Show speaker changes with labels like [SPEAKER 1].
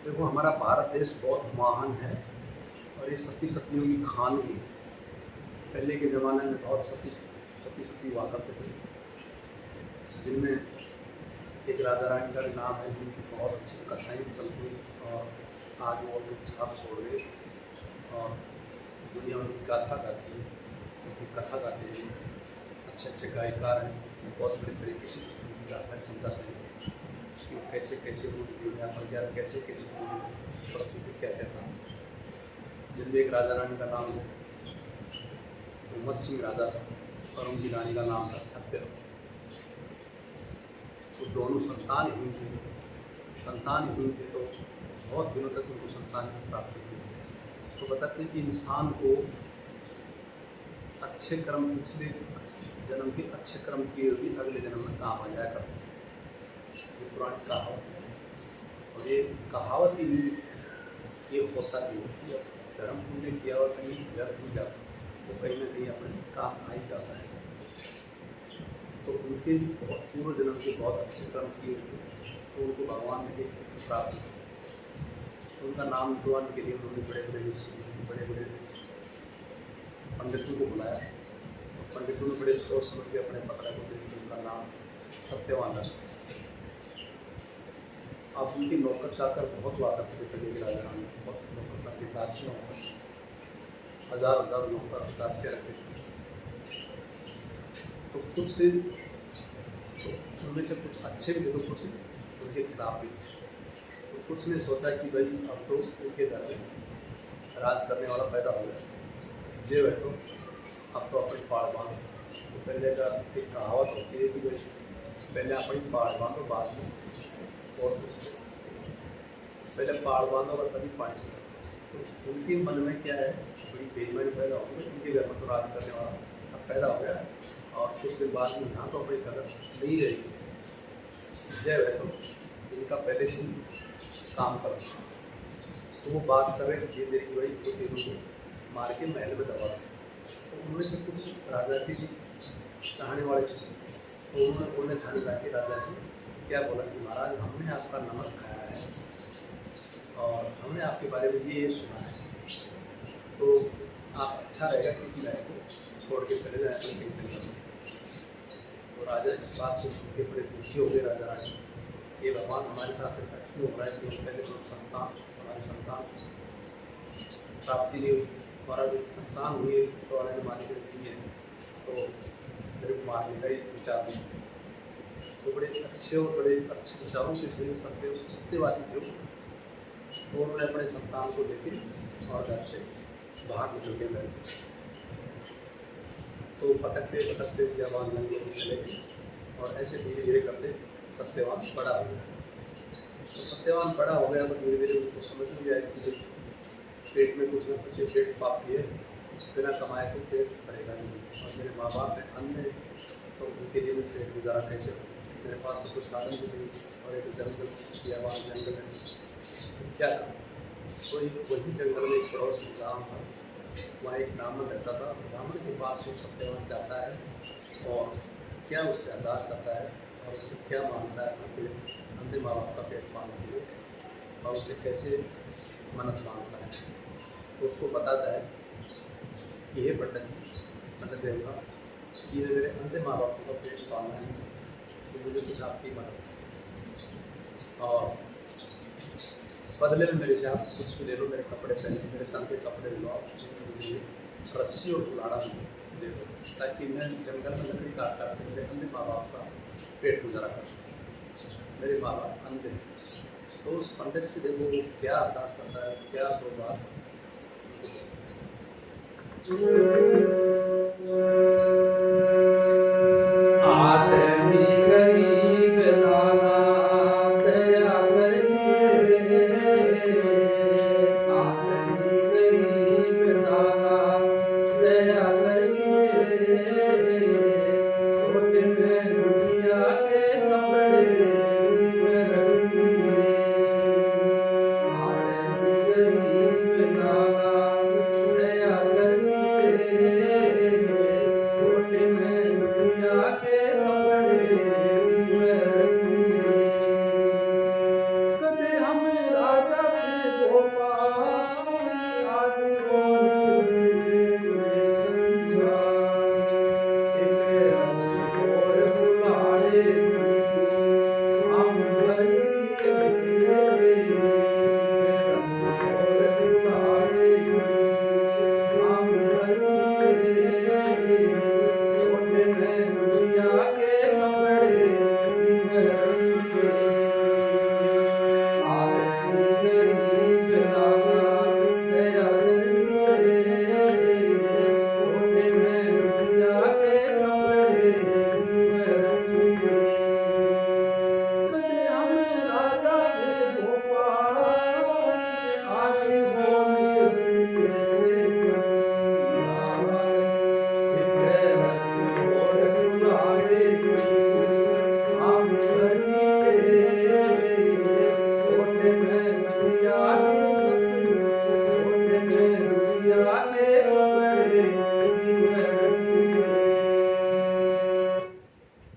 [SPEAKER 1] देखो, हमारा भारत देश बहुत महान है और ये सती सतियों की खान भी है। पहले के ज़माने में बहुत सती हुआ करते थे, जिनमें एक राजा रानी का नाम है जिनकी बहुत अच्छी कथाएँ भी चलती हैं और आज वो अपनी छाप छोड़ गए और दुनिया उनकी गाथा गाती है, उनकी कथा गाते हैं। अच्छे अच्छे गायकार हैं, बहुत बड़े तरीके से उनकी गाथा समझाते हैं कि वो कैसे कैसे उन्होंने जीवन यापन किया, कैसे कैसे उन्होंने पृथ्वी पे क्या क्या था। जिनमें एक राजा रानी का नाम है मोहम्मद सिंह राजा था और उनकी रानी का नाम था सत्यवती। वो दोनों संतान ही थे तो बहुत दिनों तक उनको संतान की प्राप्ति हुई। तो बताते हैं कि इंसान को अच्छे कर्म पिछले जन्म के अच्छे कर्म किए हुए अगले जन्म में काम आ जाया करते हैं। ये पुरानी कहावत है और ये कहावत ही नहीं, ये होता भी है कि धर्म पुण्य किया और कहीं व्यर्थ नहीं जाता, वो कहीं ना कहीं अपने काम आ ही जाता है। तो उनके बहुत पूर्व जन्म के बहुत अच्छे कर्म किए थे तो उनको भगवान ने एक पुत्र प्राप्त किया। तो उनका नाम लिखवाने के लिए उन्होंने बड़े बड़े ऋषि, बड़े बड़े पंडितों को बुलाया। तो पंडितों ने बड़े सोच समझ के अपने पकड़ा को देखकर उनका नाम सत्यवान रखा। अब उनके नौकर चाकर बहुत हुआ करते थे पहले के राजा रानी, बहुत नौकर चाकर दासियाँ होकर हजार हजार नौकर दासियाँ रखते थे। तो कुछ से तो उनमें से कुछ अच्छे भी थे तो कुछ उनके खिलाफ भी थे। तो कुछ ने सोचा कि भाई अब तो उनके घर में राज करने वाला पैदा हो गया, जे है तो अब तो अपनी पाड़ बांधो। तो पहले का एक कहावत होती है कि भाई पहले अपनी पाड़ बांधो, बाद में और कुछ पहले पाड़ बांधो और तभी पानी पिलो। तो उनके मन में क्या है, बड़ी बेईमानी पैदा हो गई। उनके घर में तो राज करने वाला अब पैदा हो गया और कुछ दिन बाद में यहाँ तो अपनी कदर नहीं रहेगी, जय है तो इनका पहले से ही काम करो। तो वो बात कर रहे थे धीरे धीरे कि भाई वो तीनों को मार के महल में दबा दें। तो उनमें से कुछ राजा की चाहने वाले थे, तो उन्होंने जाने ला के राजा से क्या बोला कि महाराज, हमने आपका नमक खाया है और हमने आपके बारे में ये सुना है, तो आप अच्छा रहेगा कि इस महल को छोड़ के चले जाए अपने कहीं जंगल में। तो राजा इस बात को सुन के बड़े दुखी हो गए राजा रानी, ये भगवान हमारे साथ ऐसा क्यों हो रहा है कि हम पहले तो हमारी संतान प्राप्ति नहीं हुई और अब संतान हुई है तो वाले ने मानी दी है तो मेरे को मारने का ही विचार नहीं। तो बड़े अच्छे और बड़े अच्छे विचारों के थे, सत्यवादी थे। तो उन्होंने अपने संतान को लेके और घर से बाहर निकल के गए। तो भटकते भटकते विद्यावान नंगे चले गए और ऐसे धीरे धीरे करते सत्यवान बड़ा हो गया। तो सत्यवान बड़ा हो गया तो धीरे धीरे उनको समझ में आया कि पेट में कुछ ना कुछ पेट पाप लिए बिना कमाए तो पेट भरेगा नहीं, और मेरे माँ बाप हैं अन्य तो उनके लिए मैं पेट गुजारा कैसे हो, मेरे पास तो कुछ साधन भी नहीं और एक जंगल विद्यावान जंगल है, तो क्या करूँ। तो वही जंगल में एक पड़ोस में गाँव था, वहाँ एक ब्राह्मण रहता था। ब्राह्मण के पास वो सत्यवान जाता है और क्या उससे अरदास करता है और उससे क्या मांगता है अपने अंधे माँ बाप का पेट पालने के लिए और उससे कैसे मन्नत मांगता है। तो उसको बताता है कि हे पंडित देवता, कि मेरे अंधे माँ बाप का पेट पालना है तो मुझे कुछ आपकी मदद चाहिए और बदले में मेरे से आप कुछ भी ले लो, मेरे कपड़े पहने, मेरे तन के कपड़े लो, आप मुझे रस्सी और कुल्हाड़ा दे दो ताकि मैं जंगल में लकड़ी काट काट के मेरे अंधे माँ बाप का पेट गुजारा कर सकूँ। मेरे माँ बाप अंधे हैं। तो उस पंडित से देखो वो क्या अरदास करता है, क्या दो बात आदमी गरीब लाला दया करके, आदमी गरीब लाला दया करके, छोटे में लुटिया के कपड़े रख दिए। आदमी गरीब लाला दया करके,
[SPEAKER 2] जाने वाले